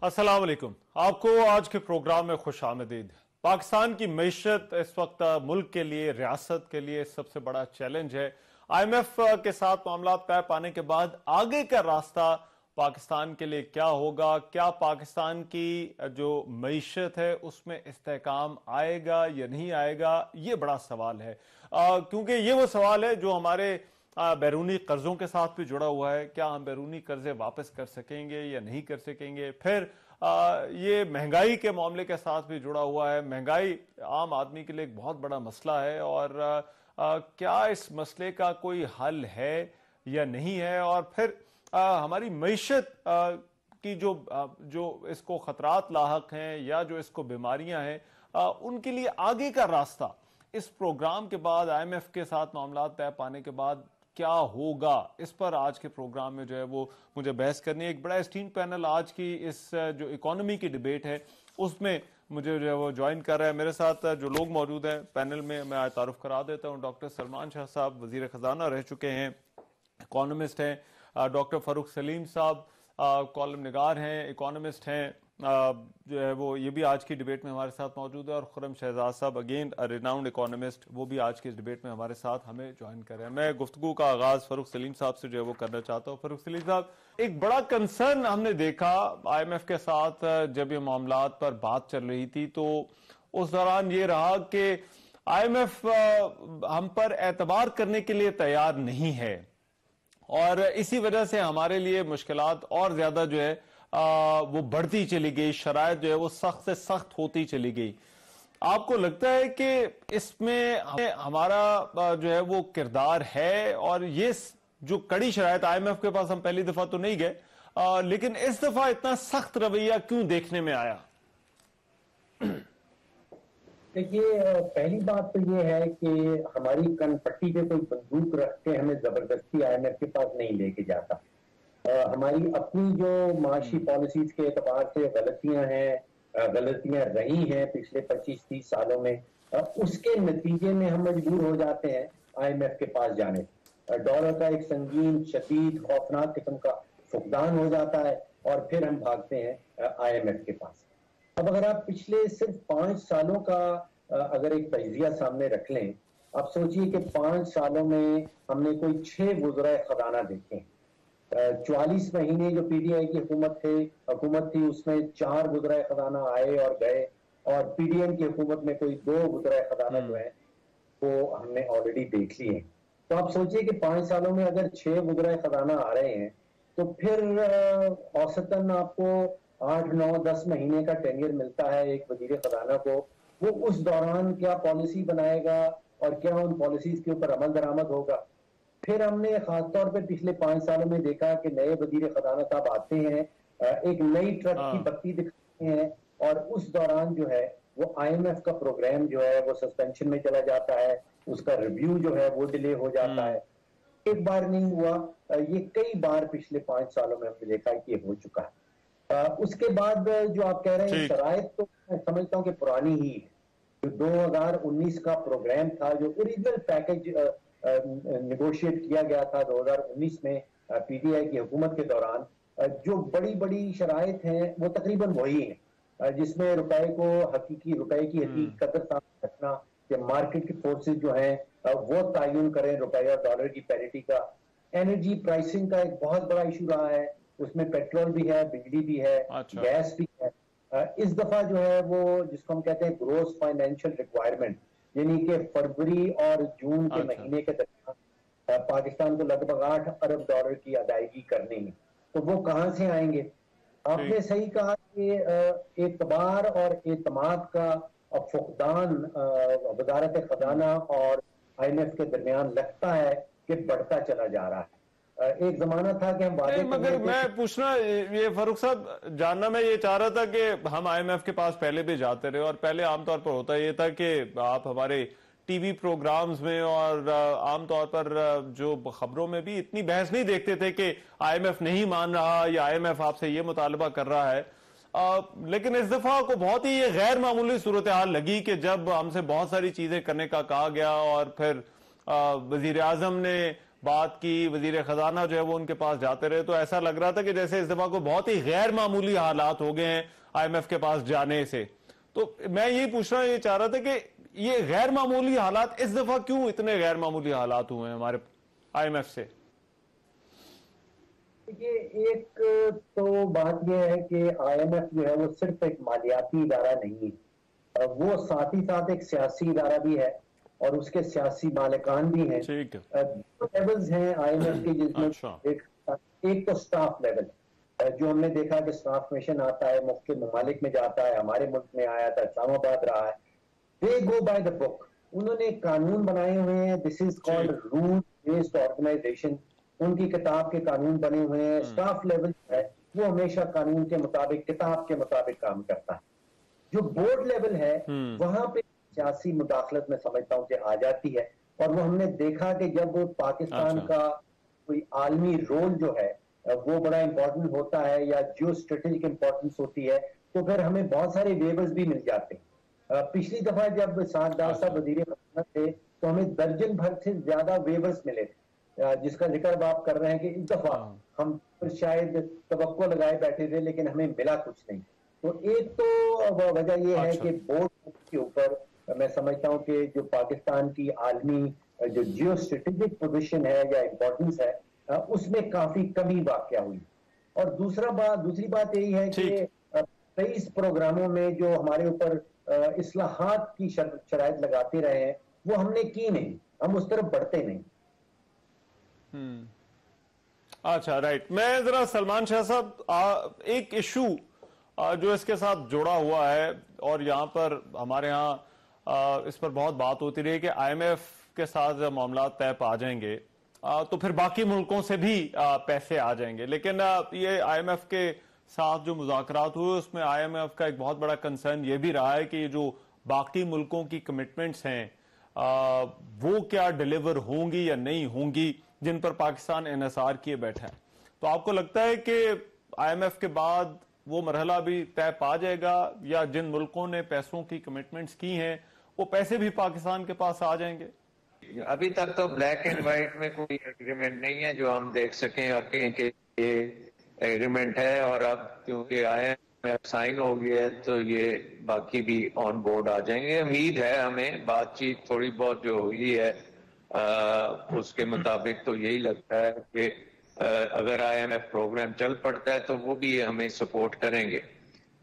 अस्सलाम वालेकुम। आपको आज के प्रोग्राम में खुश आमदीद। पाकिस्तान की मईशत इस वक्त मुल्क के लिए, रियासत के लिए सबसे बड़ा चैलेंज है। IMF के साथ मामला तय पाने के बाद आगे का रास्ता पाकिस्तान के लिए क्या होगा? क्या पाकिस्तान की जो मईशत है उसमें इस्तेहकाम आएगा या नहीं आएगा? ये बड़ा सवाल है, क्योंकि ये वो सवाल है जो हमारे बैरूनी कर्जों के साथ भी जुड़ा हुआ है। क्या हम बैरूनी कर्जे वापस कर सकेंगे या नहीं कर सकेंगे? फिर ये महंगाई के मामले के साथ भी जुड़ा हुआ है। महंगाई आम आदमी के लिए एक बहुत बड़ा मसला है, और क्या इस मसले का कोई हल है या नहीं है? और फिर हमारी मईशत की जो इसको खतरात लाहक हैं या जो इसको बीमारियां हैं, उनके लिए आगे का रास्ता इस प्रोग्राम के बाद, IMF के साथ मामला तय पाने के बाद क्या होगा, इस पर आज के प्रोग्राम में जो है वो मुझे बहस करनी है। एक बड़ा स्टीम पैनल आज की इस जो इकोनॉमी की डिबेट है उसमें मुझे जो है वो ज्वाइन कर रहा है। मेरे साथ जो लोग मौजूद हैं पैनल में, मैं आज तारुफ करा देता हूं। डॉक्टर सलमान शाह साहब वजीर खजाना रह चुके हैं, इकोनॉमिस्ट हैं। डॉक्टर फारूक सलीम साहब कॉलम निगार हैं, इकोनॉमिस्ट हैं, जो है वो ये भी आज की डिबेट में हमारे साथ मौजूद है। और खुर्रम शहजाद साहब अगेन रिनाउंड इकोनॉमिस्ट, वो भी आज की इस डिबेट में हमारे साथ हमें ज्वाइन कर रहे हैं। मैं गुफ्तगू का आगाज फारूक सलीम साहब से जो है वो करना चाहता हूँ। फारूक सलीम साहब, एक बड़ा कंसर्न हमने देखा IMF के साथ जब ये मामलात पर बात चल रही थी, तो उस दौरान ये रहा कि IMF हम पर एतबार करने के लिए तैयार नहीं है, और इसी वजह से हमारे लिए मुश्किलात और ज्यादा जो है वो बढ़ती चली गई, शराइत जो है वो सख्त से सख्त होती चली गई। आपको लगता है कि इसमें हमारा जो है वो किरदार है? और ये जो कड़ी शराइत, IMF के पास हम पहली दफा तो नहीं गए, लेकिन इस दफा इतना सख्त रवैया क्यों देखने में आया? देखिए, पहली बात तो ये है कि हमारी कनपट्टी पे कोई बंदूक रख के हमें जबरदस्ती IMF के पास नहीं लेके जाता। हमारी अपनी जो माशी पॉलिसीज के एतबार से गलतियां हैं, गलतियां रही हैं पिछले 25-30 सालों में, उसके नतीजे में हम मजबूर हो जाते हैं IMF के पास जाने। डॉलर का एक संगीन, शदीद, खौफनाक किस्म का फुकदान हो जाता है और फिर हम भागते हैं IMF के पास। अब अगर आप पिछले सिर्फ 5 सालों का अगर एक तजिया सामने रख लें, आप सोचिए कि 5 सालों में हमने कोई 6 वज़राए खजाना देखे। 44 महीने जो PDI की हुकूमत थी उसमें 4 वज़राए खजाना आए और गए, और PDM की हुकूमत में कोई 2 वज़राए खजाना जो है वो हमने ऑलरेडी देख लिए। तो आप सोचिए कि 5 सालों में अगर 6 वज़राए खजाना आ रहे हैं, तो फिर औसतन आपको 8, 9, 10 महीने का टेन्योर मिलता है एक वजीर खजाना को। वो उस दौरान क्या पॉलिसी बनाएगा और क्या उन पॉलिसीज के ऊपर अमल दरामद होगा। फिर हमने खासतौर पे पिछले 5 सालों में देखा कि नए वजीर खजाना साहब आते हैं, एक नई ट्रक की बत्ती दिखाते हैं, और उस दौरान जो है वो IMF का प्रोग्राम जो है वो सस्पेंशन में चला जाता है, उसका रिव्यू जो है वो डिले हो जाता है। एक बार नहीं हुआ, ये कई बार पिछले 5 सालों में हमने देखा कि ये हो चुका है। उसके बाद जो आप कह रहे हैं शराइत, तो मैं समझता हूं कि पुरानी ही है। जो 2019 का प्रोग्राम था, जो ओरिजिनल पैकेज निगोशिएट किया गया था 2019 में PDI की हुकूमत के दौरान, जो बड़ी बड़ी शराइत हैं वो तकरीबन वही हैं, जिसमें रुपए की हकीकी कदर सामने रखना, कि मार्केट की फोर्सेज जो हैं वो तयन करें रुपए और डॉलर की पैरिटी का। एनर्जी प्राइसिंग का एक बहुत बड़ा इशू रहा है, उसमें पेट्रोल भी है, बिजली भी है, गैस भी है। इस दफा जो है वो जिसको हम कहते हैं ग्रोस फाइनेंशियल रिक्वायरमेंट, यानी कि फरवरी और जून के महीने के दरमियान पाकिस्तान को लगभग 8 अरब डॉलर की अदायगी करनी है। तो वो कहां से आएंगे? आपने सही कहा कि एतबार और एतमाद का फुकदान वजारत खजाना और IMF के दरमियान लगता है कि बढ़ता चला जा रहा है। एक जमाना था कि हम वादे, मगर मैं पूछना ये फारूक साहब, जानना मैं ये चाह रहा था कि हम IMF के पास पहले भी जाते रहे, और पहले आमतौर पर होता ये था कि आप हमारे टीवी प्रोग्राम्स में और आमतौर पर जो खबरों में भी इतनी बहस नहीं देखते थे कि IMF नहीं मान रहा या IMF आपसे ये मुतालबा कर रहा है। लेकिन इस दफा को बहुत ही ये गैर मामूली सूरत हाल लगी कि जब हमसे बहुत सारी चीजें करने का कहा गया और फिर वजीर आजम ने बात की, वजीर खजाना जो है वो उनके पास जाते रहे, तो ऐसा लग रहा था कि जैसे इस दफा को बहुत ही गैर मामूली हालात हो गए हैं IMF के पास जाने से। तो मैं यही पूछना ये चाह रहा था कि ये गैर मामूली हालात इस दफा क्यों इतने गैर मामूली हालात हुए हैं हमारे IMF से? देखिए, एक तो बात यह है कि IMF जो है वो सिर्फ एक मालियाती इदारा नहीं है, वो साथ ही साथ एक सियासी इदारा भी है और उसके सियासी मालिकान भी हैं। ठीक है। दो लेवल्स हैं IMF के, जिसमें अच्छा। एक तो स्टाफ लेवल, जो हमने देखा कि स्टाफ मिशन आता है, मुख्तलिफ ममालिक में जाता है, हमारे मुल्क में आया था, इस्लामाबाद रहा है। They go by the book, उन्होंने कानून बनाए हुए हैं। This is called rule based organisation. उनकी किताब के कानून बने हुए हैं। स्टाफ लेवल है वो हमेशा कानून के मुताबिक, किताब के मुताबिक काम करता है। जो बोर्ड लेवल है वहां पे सियासी मुदाखलत में समझता हूं कि आ जाती है, और वो हमने देखा कि जब पाकिस्तान का कोई आलमी रोल जो है वो बड़ा इंपॉर्टेंट होता है या जो स्ट्रेटेजिक इंपॉर्टेंस होती है, तो फिर हमें बहुत सारे वेवर्स भी मिल जाते हैं। पिछली दफा जब सागदार साहब वजीर खजाना थे तो हमें दर्जन भर से ज्यादा वेवर्स मिले थे, जिसका जिक्र आप कर रहे हैं कि इस दफा हम शायद तवक्को लगाए बैठे थे लेकिन हमें मिला कुछ नहीं। तो एक तो वजह यह है कि बोर्ड के ऊपर मैं समझता हूं कि जो पाकिस्तान की आलमी जो जियो स्ट्रेटेजिक पोजिशन है या इंपॉर्टेंस है, उसमें काफी कमी वाकया हुई। और दूसरी बात यही है कि 23 प्रोग्रामों में जो हमारे ऊपर इस्लाहात की शराइत लगाते रहे हैं वो हमने की नहीं, हम उस तरफ बढ़ते नहीं। अच्छा, राइट। मैं जरा सलमान शाह साहब, एक इशू जो इसके साथ जुड़ा हुआ है और यहाँ पर हमारे यहाँ इस पर बहुत बात होती रही कि IMF के साथ जब मामला तय पा जाएंगे तो फिर बाकी मुल्कों से भी पैसे आ जाएंगे, लेकिन ये IMF के साथ जो मुज़ाकरात हुए उसमें IMF का एक बहुत बड़ा कंसर्न ये भी रहा है कि जो बाकी मुल्कों की कमिटमेंट्स हैं वो क्या डिलीवर होंगी या नहीं होंगी, जिन पर पाकिस्तान इन्हिसार किए बैठा है। तो आपको लगता है कि IMF के बाद वो मरहला भी तय पा जाएगा, या जिन मुल्कों ने पैसों की कमिटमेंट्स की हैं वो पैसे भी पाकिस्तान के पास आ जाएंगे? अभी तक तो ब्लैक एंड व्हाइट में कोई एग्रीमेंट नहीं है जो हम देख सकें कि ये एग्रीमेंट है, और अब क्योंकि IMF साइन हो गया है तो ये बाकी भी ऑन बोर्ड आ जाएंगे। उम्मीद है हमें, बातचीत थोड़ी बहुत जो हुई है उसके मुताबिक तो यही लगता है कि अगर IMF प्रोग्राम चल पड़ता है तो वो भी हमें सपोर्ट करेंगे।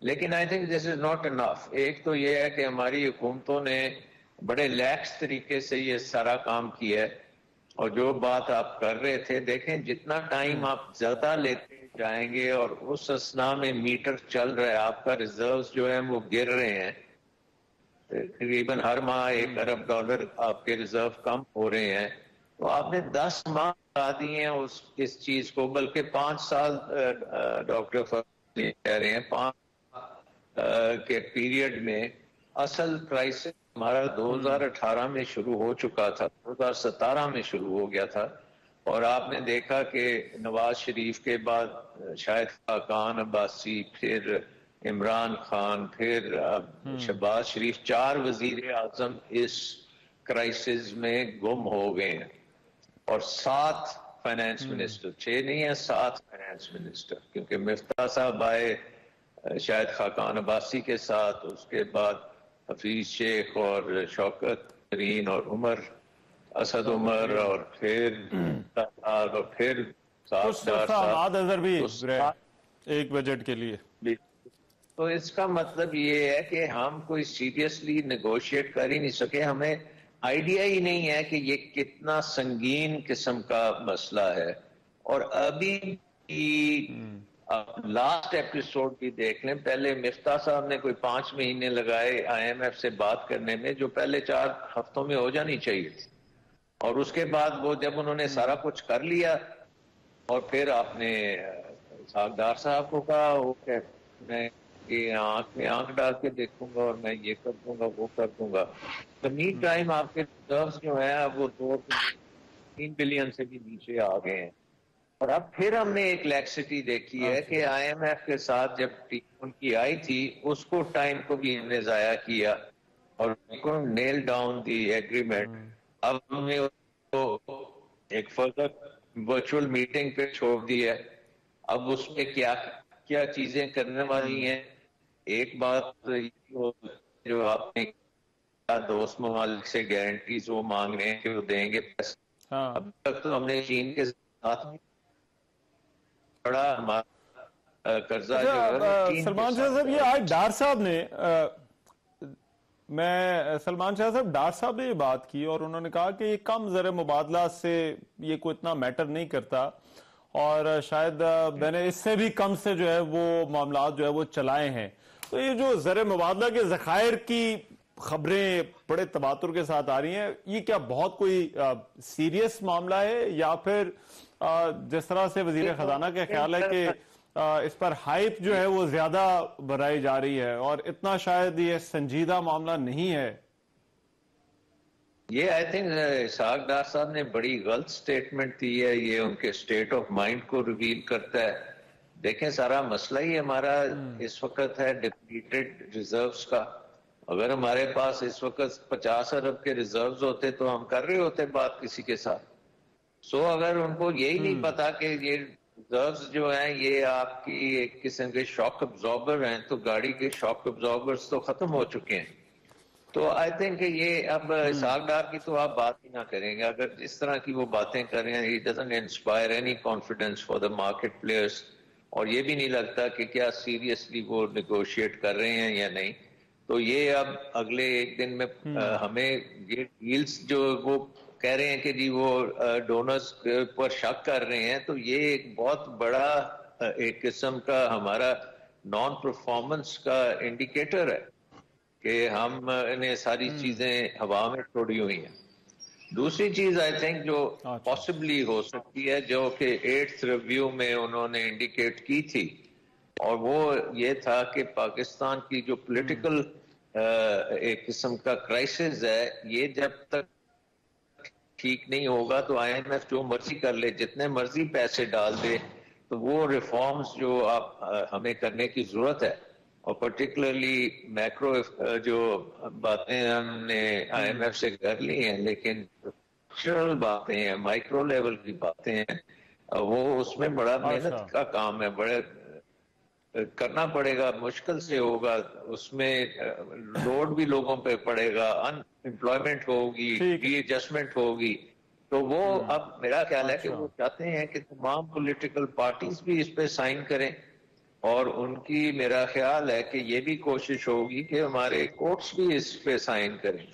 लेकिन I think this is not enough. एक तो ये है कि हमारी हुकूमतों ने बड़े लैक्स तरीके से ये सारा काम किया है, और जो बात आप कर रहे थे, देखें जितना टाइम आप ज्यादा लेते जाएंगे और उस असना में मीटर चल रहा है, आपका रिजर्व्स जो है वो गिर रहे हैं। तकरीबन हर माह $1 अरब आपके रिजर्व कम हो रहे हैं। तो आपने 10 माह लगा दिए हैं इस चीज को, बल्कि 5 साल डॉक्टर कह रहे हैं 5 के पीरियड में। असल क्राइसिस हमारा 2018 में शुरू हो चुका था, 2017 में शुरू हो गया था। और आपने देखा कि नवाज शरीफ के बाद शाहिद खाकान अब्बासी, फिर इमरान खान, फिर शहबाज शरीफ, 4 वजीर आजम इस क्राइसिस में गुम हो गए हैं, और 7 फाइनेंस मिनिस्टर, 6 नहीं है 7 फाइनेंस मिनिस्टर, क्योंकि मिफ्ता साहब आए शाहिद खाकान अब्बासी के साथ, उसके बाद हफीज शेख और शौकत तरीन और उमर असद उमर, और फिर अजहर भी एक बजट के लिए। तो इसका मतलब ये है कि हम कोई सीरियसली नेगोशिएट कर ही नहीं सके। हमें आइडिया ही नहीं है कि ये कितना संगीन किस्म का मसला है। और अभी आप लास्ट एपिसोड भी देख लें, पहले मिफ्ता साहब ने कोई 5 महीने लगाए IMF से बात करने में, जो पहले 4 हफ्तों में हो जानी चाहिए थी। और उसके बाद वो जब उन्होंने सारा कुछ कर लिया, और फिर आपने सागदार साहब को कहा वो मैं ये आंख में आंख डाल के देखूंगा और मैं ये कर दूंगा वो कर दूंगा। तो मीन टाइम आपके रिजर्व्स जो है अब वो 2-3 बिलियन से भी नीचे आ गए हैं। और अब फिर हमने एक लैक्सिटी देखी है कि IMF के साथ जब टीम उनकी आई थी, उसको टाइम को भी हमने जाया किया और नेल डाउन दी एग्रीमेंट। अब हमें एक फर्दर वर्चुअल मीटिंग पे छोड़ दिया है। अब उसमें क्या क्या चीजें करने वाली हैं। एक बात जो आपने दोस्त ममालिक से गारंटीज वो मांग रहे हैं कि वो देंगे पैसे। हाँ। अब तक तो हमने चीन के साथ बड़ा कर्जा जो है वो चीन के सलमान शाह साथ साहब, ये आज डार साहब ने सलमान शाह साहब डार साहब ने ये बात की और उन्होंने कहा कि ये कम ज़र मुबादला से ये कोई इतना मैटर नहीं करता और शायद मैंने इससे भी कम से जो है वो मामला जो है वो चलाए हैं। तो ये जो ज़र मुबादला के ज़खायर की खबरें बड़े तबातुर के साथ आ रही हैं, ये क्या बहुत कोई सीरियस मामला है या फिर जिस तरह से वजीर खजाना का ख्याल है कि इस पर हाइप जो है वो ज्यादा बढ़ाई जा रही है और इतना शायद ये संजीदा मामला नहीं है? ये आई थिंक इसहाक डार साहब ने बड़ी गलत स्टेटमेंट दी है। ये उनके स्टेट ऑफ माइंड को रिवील करता है। देखें, सारा मसला ही हमारा इस वक्त है डिप्लीटेड रिजर्व्स का। अगर हमारे पास इस वक्त 50 अरब के रिजर्व्स होते तो हम कर रहे होते बात किसी के साथ। सो अगर उनको यही नहीं पता कि ये रिजर्व्स जो हैं ये आपकी एक किस्म के शॉक अब्जॉर्बर हैं, तो गाड़ी के शॉक अब्जॉर्बर्स तो खत्म हो चुके हैं। तो आई थिंक ये अब इसहाक डार की तो आप बात ही ना करेंगे। अगर इस तरह की वो बातें कर रहे हैं, he doesn't inspire any confidence for the market players. और ये भी नहीं लगता कि क्या सीरियसली वो निगोशिएट कर रहे हैं या नहीं। तो ये अब अगले एक दिन में हमें ये डील्स जो वो कह रहे हैं कि जी वो डोनर्स पर शक कर रहे हैं, तो ये एक बहुत बड़ा एक किस्म का हमारा नॉन परफॉर्मेंस का इंडिकेटर है कि हम इन्हें सारी चीजें हवा में छोड़ी हुई हैं। दूसरी चीज आई थिंक जो पॉसिबली हो सकती है, जो कि 8th रिव्यू में उन्होंने इंडिकेट की थी, और वो ये था कि पाकिस्तान की जो पॉलिटिकल एक किस्म का क्राइसिस है, ये जब तक ठीक नहीं होगा तो IMF जो मर्जी कर ले, जितने मर्जी पैसे डाल दे, तो वो रिफॉर्म्स जो आप हमें करने की जरूरत है, और पर्टिकुलरली मैक्रो जो बातें हमने IMF से कर ली हैं, लेकिन स्ट्रक्चरल बातें हैं, माइक्रो लेवल की बातें हैं, वो उसमें बड़ा मेहनत का काम है, बड़े करना पड़ेगा, मुश्किल से होगा, उसमें लोड भी लोगों पे पड़ेगा, अनएम्प्लॉयमेंट होगी, रीएडजस्टमेंट होगी। तो वो अब मेरा ख्याल है कि वो चाहते हैं कि तमाम पॉलिटिकल पार्टीज भी इस पे साइन करें, और उनकी मेरा ख्याल है कि ये भी कोशिश होगी कि हमारे कोर्ट्स भी इस पे साइन करें,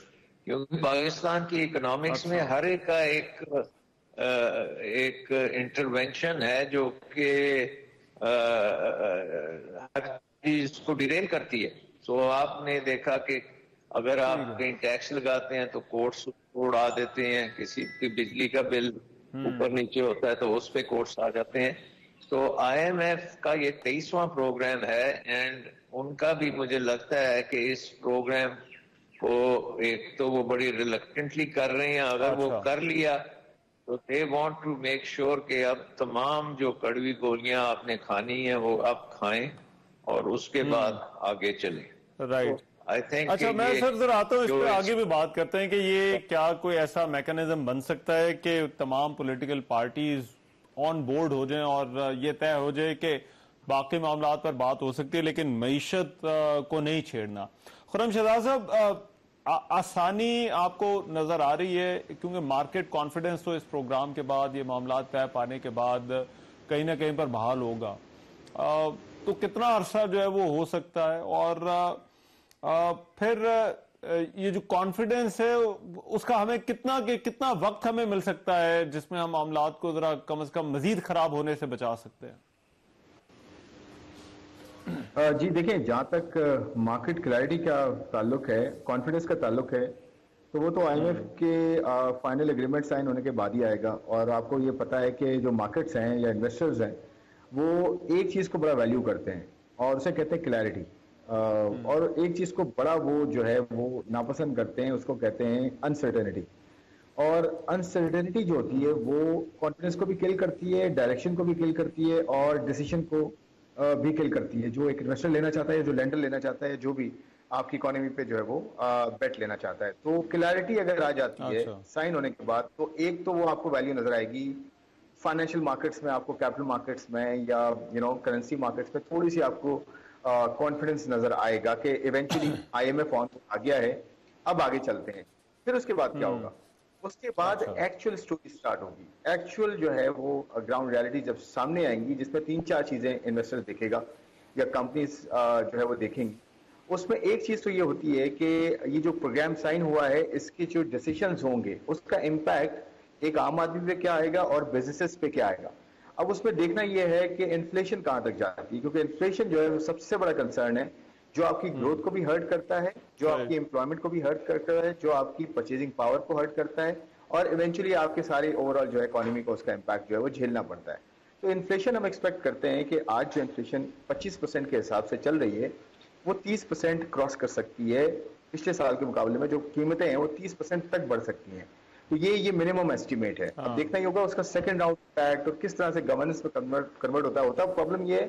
क्योंकि पाकिस्तान की इकोनॉमिक्स में हर एक का एक इंटरवेंशन है जो कि हर चीज को डिरेल करती है। सो आपने देखा कि अगर आप कहीं टैक्स लगाते हैं तो कोर्ट्स उड़ा देते हैं, किसी की बिजली का बिल ऊपर नीचे होता है तो उस पे कोर्ट्स आ जाते हैं। तो IMF का ये 23वां प्रोग्राम है, एंड उनका भी मुझे लगता है कि इस प्रोग्राम को एक तो वो बड़ी रिलक्टेंटली कर रहे हैं, अगर वो कर लिया तो they want to make sure कि अब तमाम जो कड़वी गोलियां आपने खानी है वो आप खाएं और उसके बाद आगे चलें। राइट। आई थिंक अच्छा, मैं सर जरा आता हूँ, इस पे आगे भी बात करते हैं कि ये क्या कोई ऐसा मैकेनिज्म बन सकता है कि तमाम पॉलिटिकल पार्टीज ऑन बोर्ड हो जाएं और ये तय हो जाए कि बाकी मामला पर बात हो सकती है लेकिन मईशत को नहीं छेड़ना। खुर्रम शहजाद साहब, आसानी आपको नजर आ रही है, क्योंकि मार्केट कॉन्फिडेंस तो इस प्रोग्राम के बाद, ये मामला तय पाने के बाद कहीं ना कहीं पर बहाल होगा, तो कितना अरसा जो है वो हो सकता है, और फिर ये जो कॉन्फिडेंस है उसका हमें कितना वक्त हमें मिल सकता है जिसमें हम मामला को जरा कम से कम मजीद खराब होने से बचा सकते हैं? जी देखिए, जहां तक मार्केट क्लैरिटी का ताल्लुक है, कॉन्फिडेंस का ताल्लुक है, तो वो तो IMF के फाइनल एग्रीमेंट साइन होने के बाद ही आएगा। और आपको ये पता है कि जो मार्केट्स हैं या इन्वेस्टर्स हैं वो एक चीज को बड़ा वैल्यू करते हैं और उसे कहते हैं क्लैरिटी, और एक चीज को बड़ा वो जो है वो नापसंद करते हैं, उसको कहते हैं अनसर्टेनिटी। और अनसर्टेनिटी जो होती है वो कॉन्फिडेंस को भी किल करती है, डायरेक्शन को भी किल करती है, और डिसीजन को भी किल करती है। जो एक इन्वेस्टर लेना चाहता है, जो लेंडर लेना चाहता है, जो भी, आपकी इकोनॉमी पे जो है वो बेट लेना चाहता है। तो क्लैरिटी अगर आ जाती है साइन होने के बाद, तो एक तो वो आपको वैल्यू नजर आएगी फाइनेंशियल मार्केट्स में, आपको कैपिटल मार्केट्स में या करेंसी मार्केट्स में थोड़ी सी आपको कॉन्फिडेंस नजर आएगा कि इवेंचुअली IMF ऑन आ गया है, अब आगे चलते हैं। फिर उसके बाद क्या होगा? उसके बाद एक्चुअल स्टोरी स्टार्ट होगी। एक्चुअल जो है वो ग्राउंड रियलिटी जब सामने आएंगी, जिसमें 3-4 चीजें इन्वेस्टर देखेगा या कंपनीज जो है वो देखेंगी। उसमें एक चीज तो ये होती है कि ये जो प्रोग्राम साइन हुआ है, इसके जो डिसीजंस होंगे उसका इम्पैक्ट एक आम आदमी पे क्या आएगा और बिजनेसेस पे क्या आएगा। अब उसमें देखना यह है कि इन्फ्लेशन कहां तक जाती है, क्योंकि इन्फ्लेशन जो है वो सबसे बड़ा कंसर्न है, जो आपकी ग्रोथ को भी हर्ट करता है, जो आपकी एम्प्लॉयमेंट को भी हर्ट करता है, जो आपकी परचेजिंग पावर को हर्ट करता है, और इवेंचुअली आपके सारे ओवरऑल जो है इकोनॉमी को उसका इम्पैक्ट जो है वो झेलना पड़ता है। तो इन्फ्लेशन हम एक्सपेक्ट करते हैं कि आज जो इन्फ्लेशन 25% के हिसाब से चल रही है, वो 30% क्रॉस कर सकती है। पिछले साल के मुकाबले में जो कीमतें हैं वो 30% तक बढ़ सकती हैं। तो ये मिनिमम एस्टिमेट है। अब देखना ही होगा उसका सेकंड राउंड इम्पैक्ट और किस तरह से गवर्नेंस में कन्वर्ट होता है। प्रॉब्लम ये है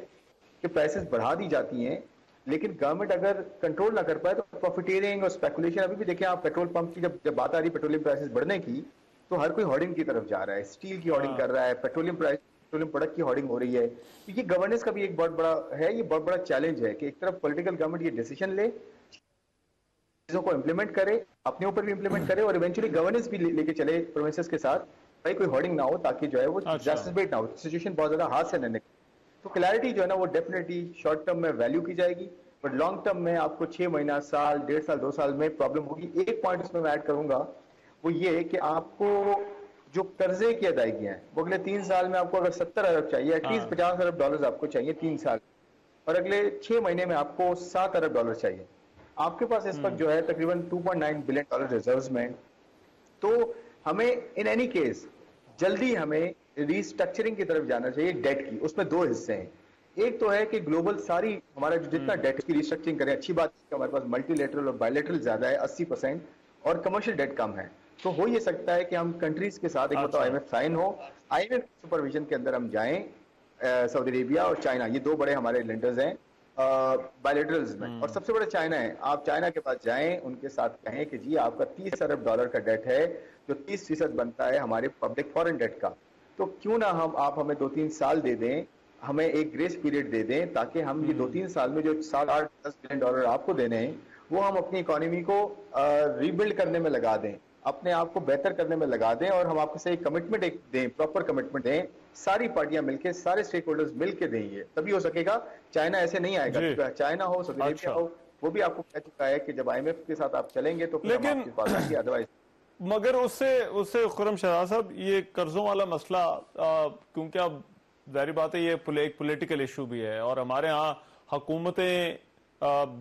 कि प्राइसेस बढ़ा दी जाती हैं, लेकिन गवर्नमेंट अगर कंट्रोल ना कर पाए तो प्रॉफिटेरिंग और स्पेकुलेशन, अभी भी देखें आप पेट्रोल पंप की जब बात आ रही है पेट्रोलियम प्राइसेस बढ़ने की, तो हर कोई होर्डिंग की तरफ जा रहा है, स्टील की होर्डिंग कर रहा है, पेट्रोलियम प्रोडक्ट की होर्डिंग हो रही है। तो ये गवर्नेंस का भी एक बहुत बड़ा है, ये बहुत बड़ा चैलेंज है कि एक तरफ पॉलिटिकल गवर्नमेंट ये डिसीजन ले, चीजों को इंप्लीमेंट करे, अपने ऊपर भी इंप्लीमेंट करे और इवेंचुअली गवर्नेंस भी लेके चले प्रोविंसेस के साथ, भाई कोई होर्डिंग ना हो, ताकि जो है वो एग्जैस्परेट ना हो, सिचुएशन बहुत ज्यादा हाथ से न निकले। तो क्लैरिटी जो है ना वो डेफिनेटली शॉर्ट टर्म में वैल्यू की जाएगी, बट लॉन्ग टर्म में आपको 6 महीना, साल, 1.5 साल, 2 साल में प्रॉब्लम होगी। एक पॉइंट इसमें मैं ऐड करूंगा, वो ये है कि आपको जो कर्जे की अदायगियां हैं वो अगले 3 साल में आपको अगर 70 अरब चाहिए, एटलीस्ट 50 अरब डॉलर आपको चाहिए 3 साल, और अगले 6 महीने में आपको 7 अरब डॉलर चाहिए। आपके पास इस वक्त जो है तकरीबन 2.9 बिलियन डॉलर रिजर्व्स में। तो हमें इन एनी केस जल्दी हमें रीस्ट्रक्चरिंग की तरफ जाना चाहिए डेट की। उसमें 2 हिस्से हैं, एक तो है कि ग्लोबल सारी हमारा जो जितना डेट की रिस्ट्रक्चरिंग करें, अच्छी बात है कि हमारे पास मल्टीलेटरल और बायलेटरल ज्यादा है 80% और कमर्शियल डेट कम है। तो हो ये सकता है कि हम कंट्रीज के साथ एक मतलब IMF साइन हो, IMF सुपरविजन के अंदर हम जाएं, सऊदी अरेबिया और चाइना, ये 2 बड़े हमारे लेंडर्स हैं बायलेटरल्स में, और सबसे बड़ा चाइना है। आप चाइना के पास जाएं, उनके साथ कहें कि जी आपका 30 अरब डॉलर का डेट है जो 30% बनता है हमारे पब्लिक फॉरेन डेट का, तो क्यों ना आप हमें 2-3 साल दे दें, हमें एक ग्रेस पीरियड दे दें, ताकि हम ये 2-3 साल में जो 7-8-10 बिलियन डॉलर आपको देने हैं वो हम अपनी इकोनॉमी को रीबिल्ड करने में लगा दें, अपने आप को बेहतर करने में लगा दें, और हम आपको से एक कमिटमेंट एक दें, प्रॉपर कमिटमेंट दें, सारी पार्टियां मिलकर, सारे स्टेक होल्डर्स मिलकर दें। ये तभी हो सकेगा। चाइना ऐसे नहीं आएगा, चाइना हो, सऊदी अरेबिया हो, वो भी आपको कह चुका है कि जब IMF के साथ आप चलेंगे तो लेकिन अदरवाइज। मगर उससे खुर्रम शहजाद साहब, ये कर्जों वाला मसला क्योंकि अब जाहिर बात है ये एक पॉलिटिकल इशू भी है, और हमारे यहाँ हुकूमतें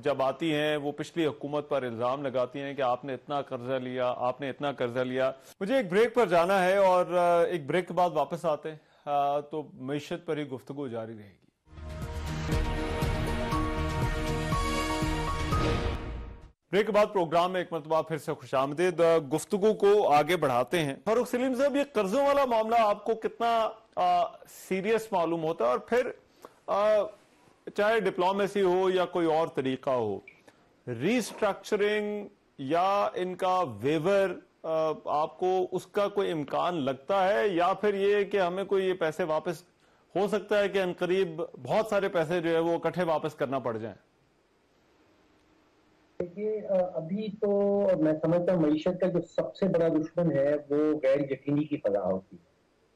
जब आती हैं वो पिछली हुकूमत पर इल्जाम लगाती हैं कि आपने इतना कर्जा लिया, आपने इतना कर्जा लिया। मुझे एक ब्रेक पर जाना है और एक ब्रेक के बाद वापस आते हैं तो मईशत पर ही गुफ्तगू जारी रहेगी। ब्रेक के बाद प्रोग्राम में एक मरतबा फिर से खुशामदीद। गुफ्तगू को आगे बढ़ाते हैं। फारूक सलीम साहब, ये कर्जों वाला मामला आपको कितना सीरियस मालूम होता है, और फिर चाहे डिप्लोमेसी हो या कोई और तरीका हो, रीस्ट्रक्चरिंग या इनका वेवर, आपको उसका कोई इम्कान लगता है, या फिर ये कि हमें कोई ये पैसे वापस हो सकता है कि अनकरीब बहुत सारे पैसे जो है वो इकट्ठे वापस करना पड़ जाए? देखिए, अभी तो मैं समझता हूँ मईशत का जो सबसे बड़ा दुश्मन है वो गैर यकीनी की फजा होती है।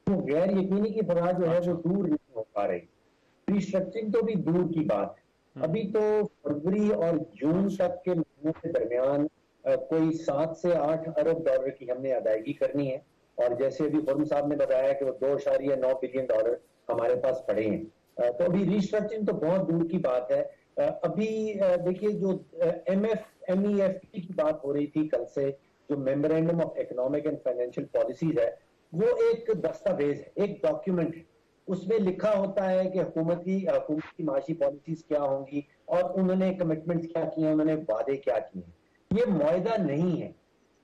तो गैर यकीनी की फजा जो है वो दूर नहीं हो पा रही। रिस्ट्रक्चरिंग तो भी दूर की बात है। अभी तो फरवरी और जून तक के महीनों के दरमियान कोई 7 से 8 अरब डॉलर की हमने अदायगी करनी है, और जैसे अभी खुर्रम साहब ने बताया कि वो 2.9 बिलियन डॉलर हमारे पास पड़े हैं। तो अभी रिस्ट्रक्चरिंग तो बहुत दूर की बात है। अभी देखिए, जो MEFT की बात हो रही थी कल से, जो memorandum of economic and financial policies है, वो एक दस्तावेज है, एक डॉक्यूमेंट है। उसमें लिखा होता है कि हुकूमत की माशी पॉलिसीज क्या होंगी, और उन्होंने कमिटमेंट्स क्या किए, उन्होंने वादे क्या किए। ये मुआहदा नहीं है।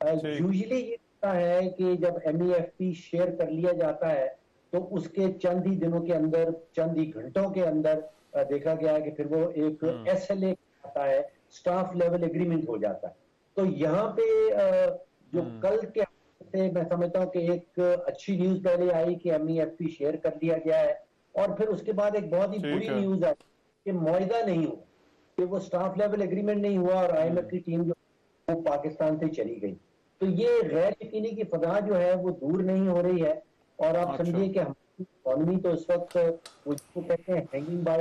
यूजुअली ये होता है कि जब MEFT शेयर कर लिया जाता है तो उसके चंद ही दिनों के अंदर, चंद ही घंटों के अंदर देखा गया है कि फिर वो एक SLA जाता है, स्टाफ लेवल एग्रीमेंट हो जाता है। तो यहाँ पे जो कल के से मैं समझता हूँ कि एक अच्छी न्यूज पहले आई कि MEFP शेयर कर दिया गया है, और फिर उसके बाद एक बहुत ही बुरी न्यूज आई कि मुआहिदा नहीं हुआ, कि वो स्टाफ लेवल एग्रीमेंट नहीं हुआ और IMF की टीम जो वो पाकिस्तान से चली गई। तो ये गैर यकीनी की फजा जो है वो दूर नहीं हो रही है, और आप समझिए कि हमारी इकॉनमी तो इस वक्त वो जिसको कहते हैं हैंगिंग बाय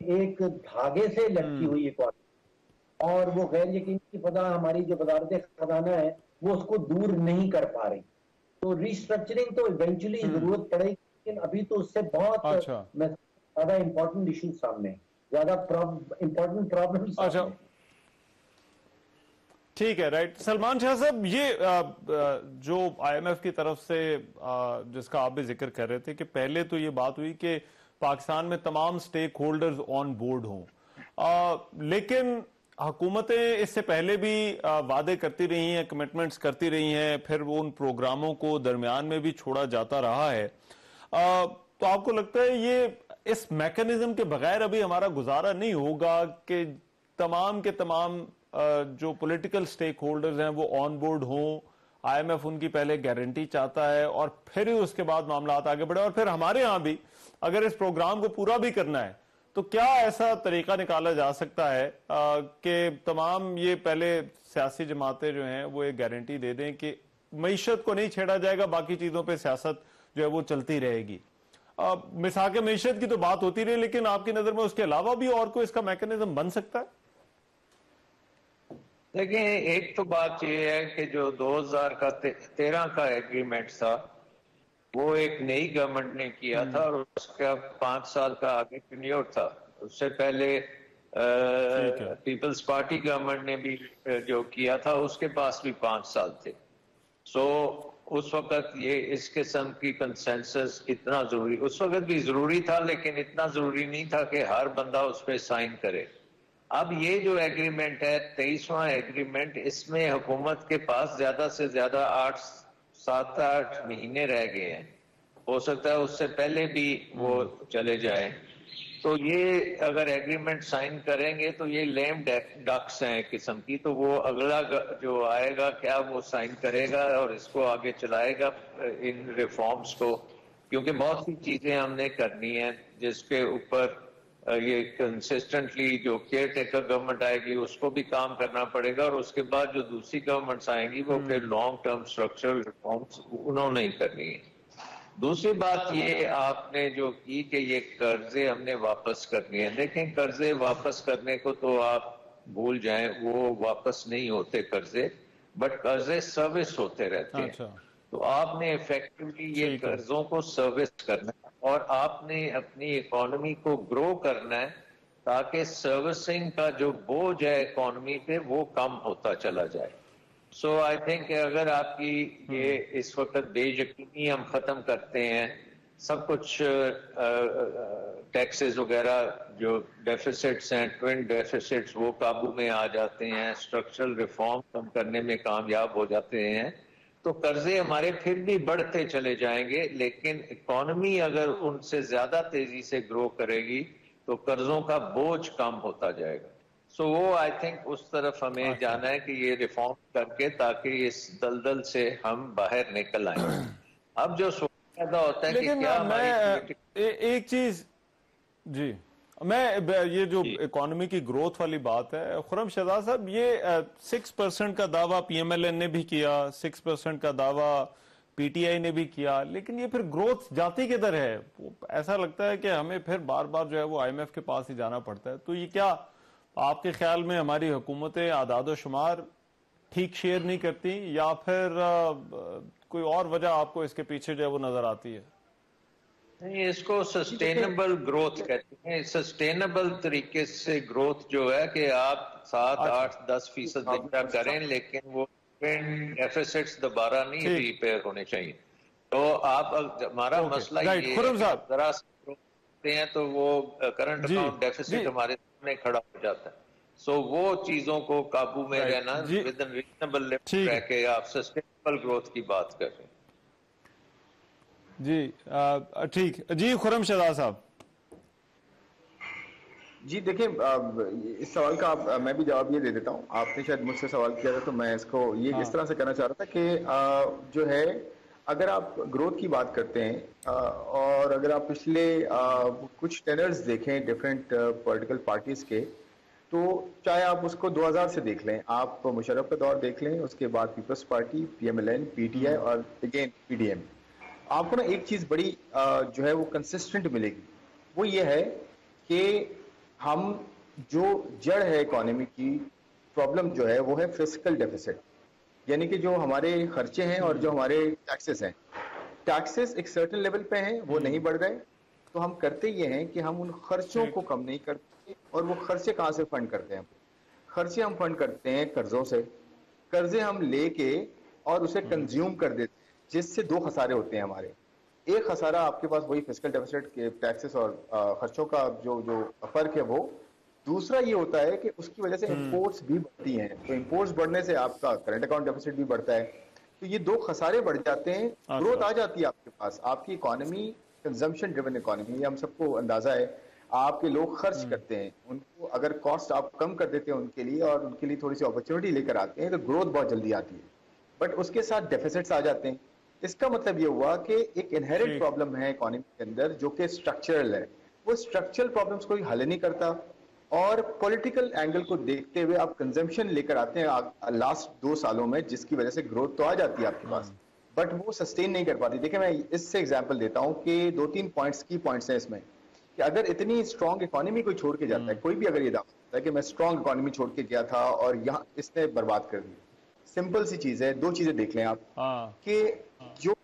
एक धागे से लटकी हुई इकॉनमी, और वो गैर यकीनी की फजा हमारी जो वजारत खजाना है वो उसको दूर नहीं कर पा रही। तो रिस्ट्रक्चरिंग तो इवेंचुअली जरूरत पड़ेगी, लेकिन अभी तो उससे बहुत ज्यादा इंपॉर्टेंट इश्यूज सामने हैं, ज्यादा इंपॉर्टेंट प्रॉब्लम्स सामने हैं। ठीक है, राइट। सलमान शाह साहब, ये जो IMF की तरफ से जिसका आप भी जिक्र कर रहे थे कि पहले तो ये बात हुई कि पाकिस्तान में तमाम स्टेक होल्डर्स ऑन बोर्ड हों, लेकिन हुकूमतें इससे पहले भी वादे करती रही हैं, कमिटमेंट्स करती रही हैं, फिर वो उन प्रोग्रामों को दरमियान में भी छोड़ा जाता रहा है। तो आपको लगता है ये इस मैकेनिज्म के बगैर अभी हमारा गुजारा नहीं होगा कि तमाम के तमाम जो पॉलिटिकल स्टेक होल्डर्स हैं वो ऑन बोर्ड हों, IMF उनकी पहले गारंटी चाहता है और फिर ही उसके बाद मामला आगे बढ़े, और फिर हमारे यहां भी अगर इस प्रोग्राम को पूरा भी करना है तो क्या ऐसा तरीका निकाला जा सकता है कि तमाम ये पहले सियासी जमातें जो हैं वो एक गारंटी दे दें कि मईशत को नहीं छेड़ा जाएगा, बाकी चीजों पे सियासत जो है वो चलती रहेगी। मिसाक मईशत की तो बात होती रही, लेकिन आपकी नजर में उसके अलावा भी और कोई इसका मैकेनिज्म बन सकता है? देखिए, एक तो बात यह है कि जो 2013 का एग्रीमेंट था वो एक नई गवर्नमेंट ने किया था और उसका 5 साल का आगे टेन्योर था। उससे पहले पीपल्स पार्टी गवर्नमेंट ने भी जो किया था उसके पास भी 5 साल थे। सो उस वक्त ये इस किस्म की कंसेंसस इतना जरूरी, उस वक्त भी जरूरी था, लेकिन इतना जरूरी नहीं था कि हर बंदा उस पर साइन करे। अब ये जो एग्रीमेंट है 23वां एग्रीमेंट, इसमें हुकूमत के पास ज्यादा से ज्यादा 7-8 महीने रह गए हैं, हो सकता है उससे पहले भी वो चले जाए। तो ये अगर एग्रीमेंट साइन करेंगे तो ये लेम डक्स हैं किस्म की, तो वो अगला जो आएगा क्या वो साइन करेगा और इसको आगे चलाएगा इन रिफॉर्म्स को, क्योंकि बहुत सी चीजें हमने करनी है जिसके ऊपर ये कंसिस्टेंटली जो केयर टेकर गवर्नमेंट आएगी उसको भी काम करना पड़ेगा, और उसके बाद जो दूसरी गवर्नमेंट्स आएंगी वो फिर लॉन्ग टर्म स्ट्रक्चरल रिफॉर्म्स उन्होंने ही करनी है। दूसरी बात ये आपने जो की कि ये कर्जे हमने वापस करनी है, देखें कर्जे वापस करने को तो आप भूल जाएं, वो वापस नहीं होते कर्जे, बट कर्जे सर्विस होते रहते हैं। तो आपने इफेक्टिवली ये कर्जों को सर्विस करना है और आपने अपनी इकोनॉमी को ग्रो करना है ताकि सर्विसिंग का जो बोझ है इकोनॉमी पे वो कम होता चला जाए। सो आई थिंक अगर आपकी ये इस वक्त बेयकीनी हम खत्म करते हैं, सब कुछ टैक्सेस वगैरह जो डेफिसिट्स हैं, ट्विन डेफिसिट्स, वो काबू में आ जाते हैं, स्ट्रक्चरल रिफॉर्म कम करने में कामयाब हो जाते हैं, तो कर्जे हमारे फिर भी बढ़ते चले जाएंगे, लेकिन इकोनॉमी अगर उनसे ज्यादा तेजी से ग्रो करेगी तो कर्जों का बोझ कम होता जाएगा। सो वो आई थिंक उस तरफ हमें जाना है कि ये रिफॉर्म करके ताकि इस दलदल से हम बाहर निकल आए। अब जो पैदा होता है लेकिन कि क्या मैं एक चीज जी, मैं ये जो इकोनॉमी की ग्रोथ वाली बात है, खुर्रम शहजाद साहब, ये 6% का दावा PMLN ने भी किया, 6% का दावा PTI ने भी किया, लेकिन ये फिर ग्रोथ जाती किधर है? ऐसा लगता है कि हमें फिर बार बार जो है वो IMF के पास ही जाना पड़ता है। तो ये क्या आपके ख्याल में हमारी हुकूमतें आदाद शुमार ठीक शेयर नहीं करती, या फिर कोई और वजह आपको इसके पीछे जो है वो नजर आती है? नहीं, इसको सस्टेनेबल ग्रोथ कहते हैं। सस्टेनेबल तरीके से ग्रोथ जो है कि आप 7-8-10% जितना करें, लेकिन वो डेफिसिट्स दोबारा नहीं रिपेयर होने चाहिए। तो आप हमारा मसला ये जरा करते हैं तो वो करंट अकाउंट डेफिसिट हमारे सामने खड़ा हो जाता है। सो वो चीजों को काबू में रहना, विद इन रीजनेबल लिमिट रह के आप सस्टेनेबल ग्रोथ की बात कर रहे हैं। जी ठीक जी, खुर्रम शहजाद साहब। जी देखिए, इस सवाल का मैं भी जवाब ये दे देता हूँ। आपने शायद मुझसे सवाल किया था तो मैं इसको ये इस हाँ। तरह से कहना चाह रहा था कि जो है, अगर आप ग्रोथ की बात करते हैं और अगर आप पिछले कुछ टेनर्स देखें डिफरेंट पॉलिटिकल पार्टीज के, तो चाहे आप उसको 2000 से देख लें, आप मुशर्रफ का दौर देख लें, उसके बाद पीपल्स पार्टी, पीएमएलएन, पीटीआई और अगेन पीडीएम, आपको ना एक चीज बड़ी जो है वो कंसिस्टेंट मिलेगी। वो ये है कि हम जो जड़ है इकोनॉमी की, प्रॉब्लम जो है वो है फिस्कल डेफिसिट, यानी कि जो हमारे खर्चे हैं और जो हमारे टैक्सेस हैं, टैक्सेस एक सर्टेन लेवल पे हैं, वो नहीं बढ़ रहे। तो हम करते ये हैं कि हम उन खर्चों को कम नहीं करते। और वो खर्चे कहाँ से फंड करते हैं? खर्चे हम फंड करते हैं कर्जों से। कर्जे हम लेके और उसे कंज्यूम कर देते हैं, जिससे दो खसारे होते हैं हमारे। एक खसारा आपके पास वही फिस्कल डेफिसिट के टैक्सेस और खर्चों का जो जो फर्क है वो। दूसरा ये होता है कि उसकी वजह से इंपोर्ट्स भी बढ़ती हैं, तो इंपोर्ट्स बढ़ने से आपका करंट अकाउंट डेफिसिट भी बढ़ता है। तो ये दो खसारे बढ़ जाते हैं, ग्रोथ आ जाती है आपके पास। आपकी इकोनॉमी कंजम्पशन ड्रिवन इकोनॉमी, ये हम सबको अंदाजा है। आपके लोग खर्च करते हैं, उनको अगर कॉस्ट आप कम कर देते हैं उनके लिए और उनके लिए थोड़ी सी अपॉर्चुनिटी लेकर आते हैं, तो ग्रोथ बहुत जल्दी आती है। बट उसके साथ डेफिसिट्स आ जाते हैं। इसका मतलब ये हुआ कि एक इनहेरेंट प्रॉब्लम है इकोनॉमी के अंदर जो कि स्ट्रक्चरल है। वो स्ट्रक्चरल प्रॉब्लम्स कोई हल नहीं करता, और पॉलिटिकल एंगल को देखते हुए आप कंजम्पशन लेकर आते हैं लास्ट 2 सालों में, जिसकी वजह से ग्रोथ तो आ जाती है आपके पास, बट वो सस्टेन नहीं कर पाती। देखिए, मैं इससे एग्जांपल देता हूं कि 2-3 पॉइंट्स की पॉइंट्स हैं इसमें, कि अगर इतनी स्ट्रांग इकोनॉमी कोई छोड़ के जाता है, कोई भी अगर ये दावा करता है कि मैं स्ट्रांग इकोनॉमी छोड़ के गया था और यहाँ इसने बर्बाद कर दी, सिंपल सी चीज है, 2 चीजें देख लें आप। कि जो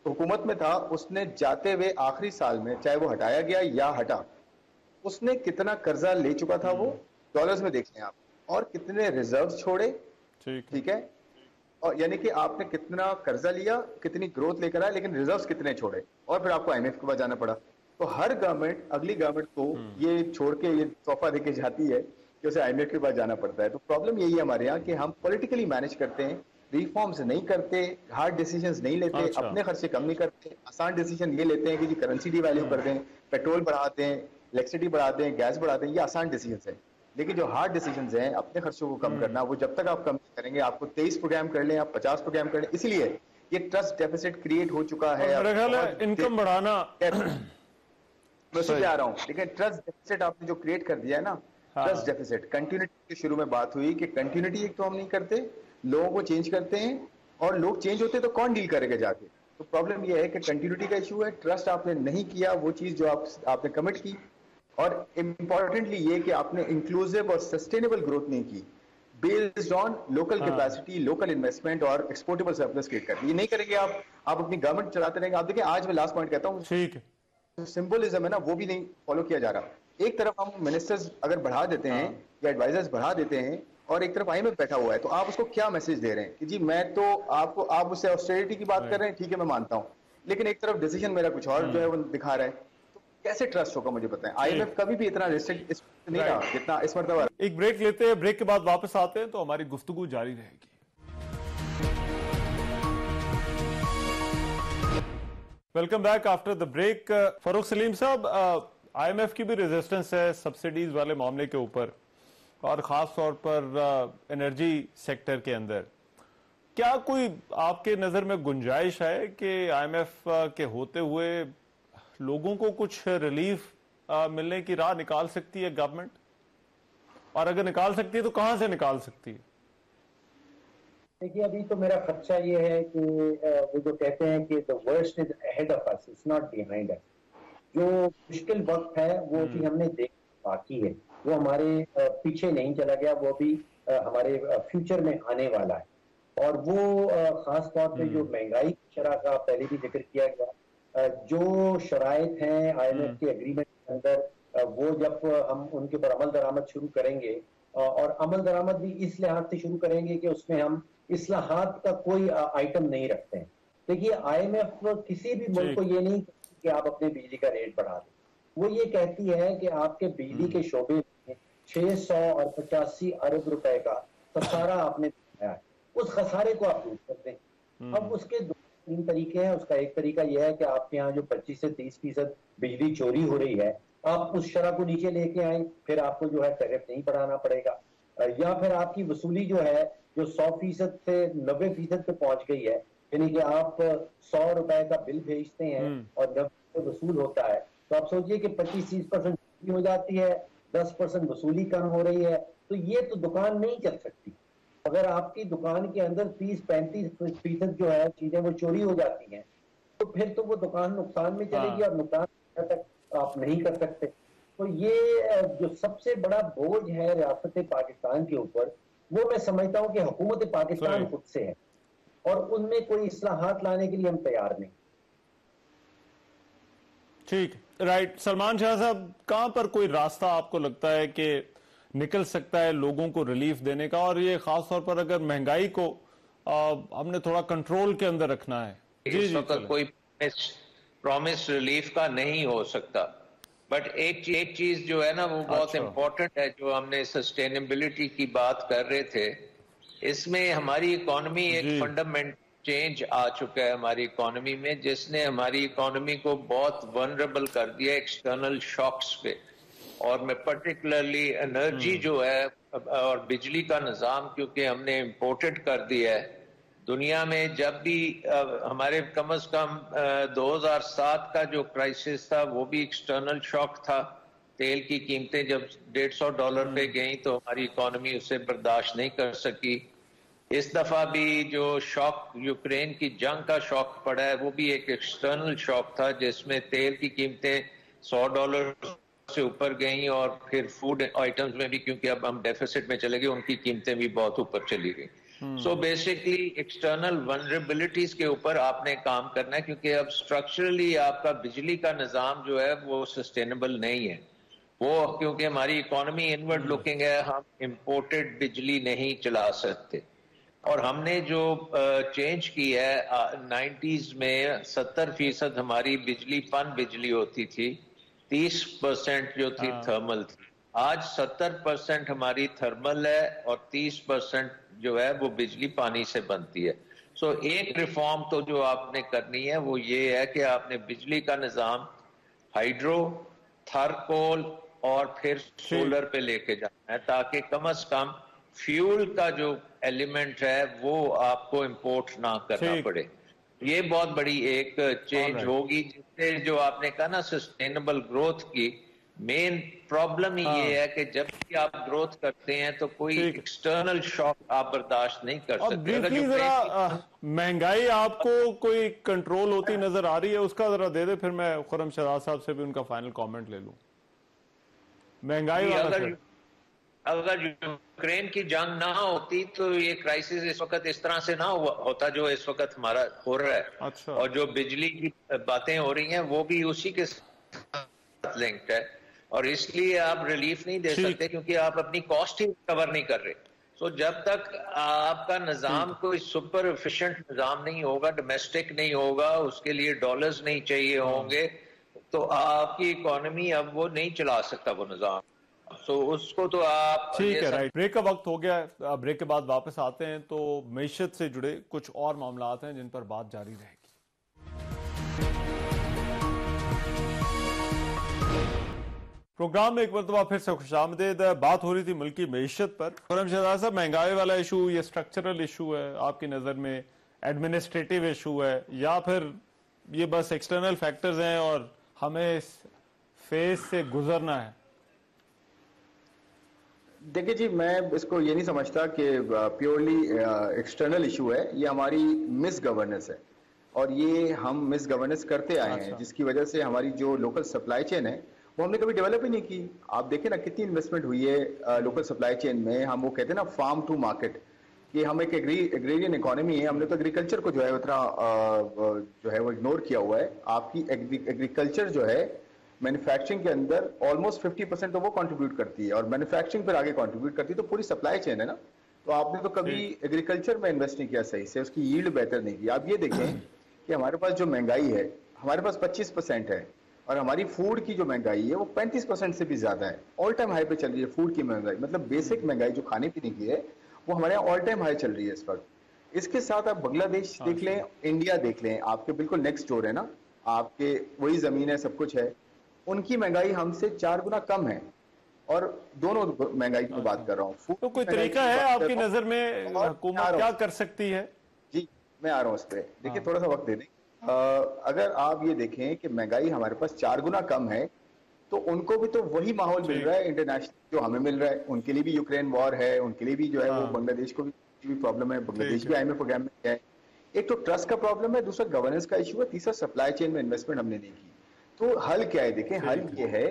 हुकूमत में था उसने जाते हुए आखिरी साल में, चाहे वो हटाया गया या हटा, उसने कितना कर्जा ले चुका था वो डॉलर्स में देख लें आप, और कितने रिजर्व्स छोड़े। ठीक है, और यानी कि आपने कितना कर्जा लिया, कितनी ग्रोथ लेकर आया, लेकिन रिजर्व्स कितने छोड़े, और फिर आपको आईएमएफ के पास जाना पड़ा। तो हर गवर्नमेंट, अगली गवर्नमेंट को ये छोड़ के, ये तोहफा देके जाती है कि उसे आईएमएफ के पास जाना पड़ता है। तो प्रॉब्लम यही है हमारे यहाँ कि हम पॉलिटिकली मैनेज करते हैं, रिफॉर्म्स नहीं करते, हार्ड डिसीजंस नहीं लेते, अपने खर्चे कम नहीं करते, आसान डिसीजन ये लेते हैं कि जी करेंसी डिवैल्यू कर दें, पेट्रोल बढ़ा दें, इलेक्ट्रिसिटी बढ़ा दें, गैस बढ़ा दें, ये आसान डिसीजंस है। लेकिन जो हार्ड डिसीजंस हैं अपने खर्चों को कम करना, वो जब तक आप कम नहीं करेंगे, आपको 23 प्रोग्राम कर लें, आप 50 प्रोग्राम कर लें, इसलिए ये ट्रस्ट डेफिसिट क्रिएट हो चुका है। मेरा ख्याल है इनकम बढ़ाना, मैं उसी पे आ रहा हूँ। लेकिन ट्रस्ट डेफिसिट आपने जो क्रिएट कर दिया है ना, ट्रस्ट डेफिसिट, कंटिन्यूटी के शुरू में बात हुई कि कंटिन्यूटी एक तो हम नहीं करते, लोगों को चेंज करते हैं, और लोग चेंज होते तो कौन डील करेगा जाके। तो प्रॉब्लम यह है कि कंटिन्यूटी का इशू है, ट्रस्ट आपने नहीं किया, वो चीज जो आपने कमिट की, और इंपॉर्टेंटली ये कि आपने इंक्लूसिव और सस्टेनेबल ग्रोथ नहीं की based on local capacity, local investment और एक्सपोर्टेबल सरप्लस क्रिएट कर। ये नहीं करेंगे आप अपनी गवर्नमेंट चलाते रहेंगे। आप देखिए, आज मैं लास्ट पॉइंट कहता हूँ, ठीक है, सिंबलिज्म है ना, वो भी नहीं फॉलो किया जा रहा। एक तरफ हम मिनिस्टर्स अगर बढ़ा देते हैं या एडवाइजर्स बढ़ा देते हैं, और एक तरफ आईएमएफ बैठा हुआ है, तो आप उसको क्या मैसेज दे रहे हैं कि जी मैं तो आपको, आप उससे ऑस्टेरिटी की बात कर रहे हैं, ठीक है मैं मानता हूं, लेकिन एक तरफ डिसीजन मेरा कुछ और जो है वो दिखा रहा है। तो कैसे ट्रस्ट होगा मुझे बताएं। आईएमएफ कभी भी इतना रिस्ट्रिक्ट नहीं रहा जितना इस मरतबा। एक ब्रेक लेते हैं, ब्रेक के बाद वापस आते हैं तो हमारी गुफ्तगू जारी रहेगी। Welcome back after the break. Farrukh Saleem साहब, आईएमएफ की भी रेजिस्टेंस है सब्सिडीज वाले मामले के ऊपर, और खास तौर पर एनर्जी सेक्टर के अंदर। क्या कोई आपके नजर में गुंजाइश है कि आईएमएफ के होते हुए लोगों को कुछ रिलीफ मिलने की राह निकाल सकती है गवर्नमेंट? और अगर निकाल सकती है तो कहां से निकाल सकती है? देखिए, अभी तो मेरा खर्चा ये है कि वो जो कहते हैं कि the worst is ahead of us, it's not behind us. जो मुश्किल वक्त है वो भी हमने देख बाकी है, वो हमारे पीछे नहीं चला गया, वो भी हमारे फ्यूचर में आने वाला है। और वो खास तौर पे जो महंगाई की शरह का पहले भी जिक्र किया गया, जो शराइत हैं आईएमएफ के एग्रीमेंट के अंदर, वो जब हम उनके ऊपर अमल दरामद शुरू करेंगे, और अमल दरामद भी इस लिहाज से शुरू करेंगे कि उसमें हम इस्लाहात का कोई आइटम नहीं रखते हैं। देखिए, आईएमएफ किसी भी मुल्क को ये नहीं कहती कि आप अपने बिजली का रेट बढ़ा दें, वो ये कहती है कि आपके बिजली के शोबे में 685 अरब रुपए का खसारा आपने दिखाया है, उस खसारे को आप दूर कर दें। अब उसके 2-3 तरीके हैं। उसका एक तरीका यह है कि आपके यहाँ जो 25 से 30% बिजली चोरी हो रही है, आप उस शरह को नीचे लेके आए, फिर आपको जो है टैरिफ नहीं बढ़ाना पड़ेगा। या फिर आपकी वसूली जो है जो 100% से 90% पे पहुंच गई है, यानी कि आप 100 रुपए का बिल भेजते हैं और 90 वसूल होता है, तो आप सोचिए कि 25-30% हो जाती है, 10% वसूली कम हो रही है, तो ये तो दुकान नहीं चल सकती। अगर आपकी दुकान के अंदर 30-35% जो है चीजें वो चोरी हो जाती हैं, तो फिर तो वो दुकान नुकसान में चलेगी और नुकसान तक आप नहीं कर सकते। तो ये जो सबसे बड़ा बोझ है रियासत पाकिस्तान के ऊपर, वो मैं समझता हूं कि हुकूमत पाकिस्तान खुद से है और उनमें कोई इस्लाहात लाने के लिए हम तैयार नहीं। ठीक, राइट। सलमान शाह साहब, कहां पर कोई रास्ता आपको लगता है कि निकल सकता है लोगों को रिलीफ देने का, और ये खासतौर पर अगर महंगाई को हमने थोड़ा कंट्रोल के अंदर रखना है? इस वक्त कोई प्रॉमिस रिलीफ का नहीं हो सकता, बट एक चीज जो है ना वो बहुत इंपॉर्टेंट है, जो हमने सस्टेनेबिलिटी की बात कर रहे थे, इसमें हमारी इकोनॉमी एक फंडामेंटल चेंज आ चुका है हमारी इकोनॉमी में, जिसने हमारी इकोनॉमी को बहुत वनरेबल कर दिया एक्सटर्नल शॉक्स पे। और मैं पर्टिकुलरली एनर्जी जो है और बिजली का निजाम, क्योंकि हमने इम्पोर्टेड कर दिया है दुनिया में। जब भी हमारे कम से कम 2007 का जो क्राइसिस था वो भी एक्सटर्नल शॉक था। तेल की कीमतें जब $150 पे गई तो हमारी इकोनॉमी उसे बर्दाश्त नहीं कर सकी। इस दफा भी जो शॉक यूक्रेन की जंग का शॉक पड़ा है वो भी एक एक्सटर्नल शॉक था, जिसमें तेल की कीमतें $100 से ऊपर गई और फिर फूड आइटम्स में भी, क्योंकि अब हम डेफिसिट में चले गए, उनकी कीमतें भी बहुत ऊपर चली गई। सो बेसिकली एक्सटर्नल वनरेबिलिटीज के ऊपर आपने काम करना है, क्योंकि अब स्ट्रक्चरली आपका बिजली का निजाम जो है वो सस्टेनेबल नहीं है वो, क्योंकि हमारी इकोनॉमी इनवर्ड लुकिंग है, हम इंपोर्टेड बिजली नहीं चला सकते। और हमने जो चेंज की है 90s में 70% हमारी बिजली पन बिजली होती थी, 30% जो थी थर्मल थी। आज 70% हमारी थर्मल है और 30% जो है वो बिजली पानी से बनती है। सो एक रिफॉर्म तो जो आपने करनी है वो ये है कि आपने बिजली का निजाम हाइड्रो, थर्कोल और फिर सोलर पे लेके जाना है, ताकि कम से कम फ्यूल का जो एलिमेंट है वो आपको इंपोर्ट ना करना पड़े। ये बहुत बड़ी एक चेंज होगी, जिससे जो आपने कहा ना सस्टेनेबल ग्रोथ की मेन प्रॉब्लम ये है कि जब भी आप ग्रोथ करते हैं तो कोई एक्सटर्नल शॉक आप बर्दाश्त नहीं कर सकते। ब्रीफली जरा महंगाई आपको कोई कंट्रोल होती नजर आ रही है, उसका जरा दे दे, फिर मैं खुर्रम शहजाद साहब से भी उनका फाइनल कमेंट ले लूं। महंगाई अगर यूक्रेन की जंग ना होती तो ये क्राइसिस इस वक्त इस तरह से ना होता जो इस वक्त हमारा हो रहा है। और जो बिजली की बातें हो रही हैं वो भी उसी के साथ लिंक्ड है, और इसलिए आप रिलीफ नहीं दे सकते क्योंकि आप अपनी कॉस्ट ही कवर नहीं कर रहे। सो जब तक आपका निजाम कोई सुपर एफिशिएंट निजाम नहीं होगा, डोमेस्टिक नहीं होगा, उसके लिए डॉलर्स नहीं चाहिए होंगे, तो आपकी इकोनॉमी अब वो नहीं चला सकता वो निजाम। सो उसको तो आप ठीक है, राइट। ब्रेक का वक्त हो गया है, ब्रेक के बाद वापस आते हैं तो मईशत से जुड़े कुछ और मामला हैं जिन पर बात जारी रहेगी। प्रोग्राम में एक मरतबा फिर से खुशामदीद। बात हो रही थी मुल्क की मईशत पर। खुर्रम शहजाद साहब, महंगाई वाला इशू ये स्ट्रक्चरल इशू है आपकी नजर में, एडमिनिस्ट्रेटिव इशू है, या फिर ये बस एक्सटर्नल फैक्टर्स हैं और हमें इस फेज से गुजरना है? देखिए जी, मैं इसको ये नहीं समझता कि प्योरली एक्सटर्नल इशू है। ये हमारी मिस गवर्नेंस है और ये हम मिस गवर्नेंस करते आए हैं, जिसकी वजह से हमारी जो लोकल सप्लाई चेन है वो हमने कभी डेवलप ही नहीं की। आप देखें ना कितनी इन्वेस्टमेंट हुई है लोकल सप्लाई चेन में। हम वो कहते हैं ना फार्म टू मार्केट, कि हम एक एग्रेरियन इकोनॉमी है, हमने तो एग्रीकल्चर को जो है उतना जो है वो इग्नोर किया हुआ है। आपकी एग्रीकल्चर जो है मैन्युफैक्चरिंग के अंदर ऑलमोस्ट 50% तो वो कंट्रीब्यूट करती है और मैन्युफैक्चरिंग पर आगे कंट्रीब्यूट करती है, तो पूरी सप्लाई चेन है ना। तो आपने तो कभी एग्रीकल्चर में इन्वेस्ट नहीं किया सही से, उसकी यील्ड बेहतर नहीं की। आप ये देखें कि हमारे पास जो महंगाई है, हमारे पास 25% है और हमारी फूड की जो महंगाई है वो 35% से भी ज्यादा है। ऑल टाइम हाई पे चल रही है फूड की महंगाई, मतलब बेसिक महंगाई जो खाने पीने की है वो हमारे यहाँ ऑल टाइम हाई चल रही है इस वक्त। इसके साथ आप बांग्लादेश देख लें, इंडिया देख लें, आपके बिल्कुल नेक्स्ट डोर है ना, आपके वही जमीन है, सब कुछ है। उनकी महंगाई हमसे 4 गुना कम है, और दोनों महंगाई की बात कर रहा हूँ। तो कोई तरीका है आपकी नजर में हुकूमत क्या कर सकती है? जी मैं आ रहा हूँ उस पर, देखिए थोड़ा सा वक्त दे दें। अगर आप ये देखें कि महंगाई हमारे पास 4 गुना कम है, तो उनको भी तो वही माहौल मिल रहा है इंटरनेशनल जो हमें मिल रहा है। उनके लिए भी यूक्रेन वॉर है, उनके लिए भी जो है वो बांग्लादेश को भी प्रॉब्लम है, बांग्लादेश भी IMF प्रोग्राम में है। एक तो ट्रस्ट का प्रॉब्लम है, दूसरा गवर्नेंस का इशू है, तीसरा सप्लाई चेन में इन्वेस्टमेंट हमने नहीं की। तो हल क्या है? देखें हल ये है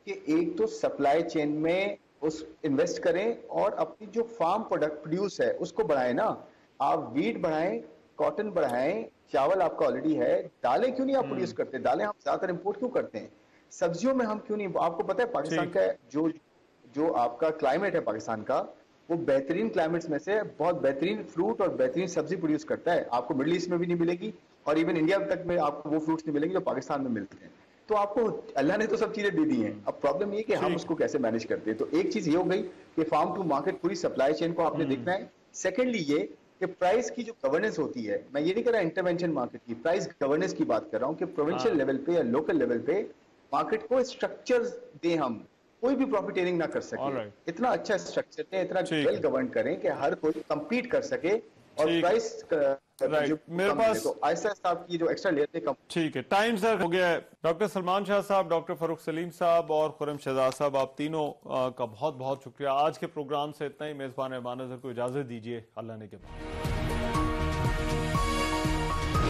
कि एक तो सप्लाई चेन में उस इन्वेस्ट करें और अपनी जो फार्म प्रोडक्ट प्रोड्यूस है उसको बढ़ाएं ना। आप वीट बढ़ाएं, कॉटन बढ़ाएं, चावल आपका ऑलरेडी है, दालें क्यों नहीं आप प्रोड्यूस करते? दालें हम ज्यादातर इंपोर्ट क्यों करते हैं? सब्जियों में हम क्यों नहीं? आपको पता है पाकिस्तान का जो आपका क्लाइमेट है पाकिस्तान का, वो बेहतरीन क्लाइमेट्स में से बहुत बेहतरीन फ्रूट और बेहतरीन सब्जी प्रोड्यूस करता है। आपको मिडिल ईस्ट में भी नहीं मिलेगी और इवन इंडिया तक में आपको वो फ्रूट्स नहीं मिलेंगे जो पाकिस्तान में मिलते हैं। तो आपको अल्लाह ने तो सब चीजें दे दी हैं, अब प्रॉब्लम ये कि हम उसको कैसे मैनेज करते हैं। तो एक चीज ये हो गई कि फार्म टू मार्केट पूरी सप्लाई चेन को आपने देखना है। सेकेंडली ये कि प्राइस की जो गवर्नेंस होती है, मैं ये नहीं कर रहा इंटरवेंशन मार्केट की, प्राइस गवर्नेंस की बात कर रहा हूँ कि प्रोविंशियल लेवल पे या लोकल लेवल पे मार्केट को स्ट्रक्चर दें, हम कोई भी प्रॉफिटेरिंग ना कर सके, इतना अच्छा स्ट्रक्चर दें, इतना वेल गवर्न करें कि हर कोई कंपीट कर सके और प्राइस मेरे पास तो ऐसा आपकी जो एक्स्ट्रा लेयर थे कम। ठीक है, टाइम सर हो गया है। डॉक्टर सलमान शाह साहब, डॉक्टर फारूक सलीम साहब और खुर्रम शहजाद साहब, आप तीनों का बहुत बहुत शुक्रिया। आज के प्रोग्राम से इतना ही। मेजबान रहमान अज़हर को इजाजत दीजिए, अल्लाह ने के बाद।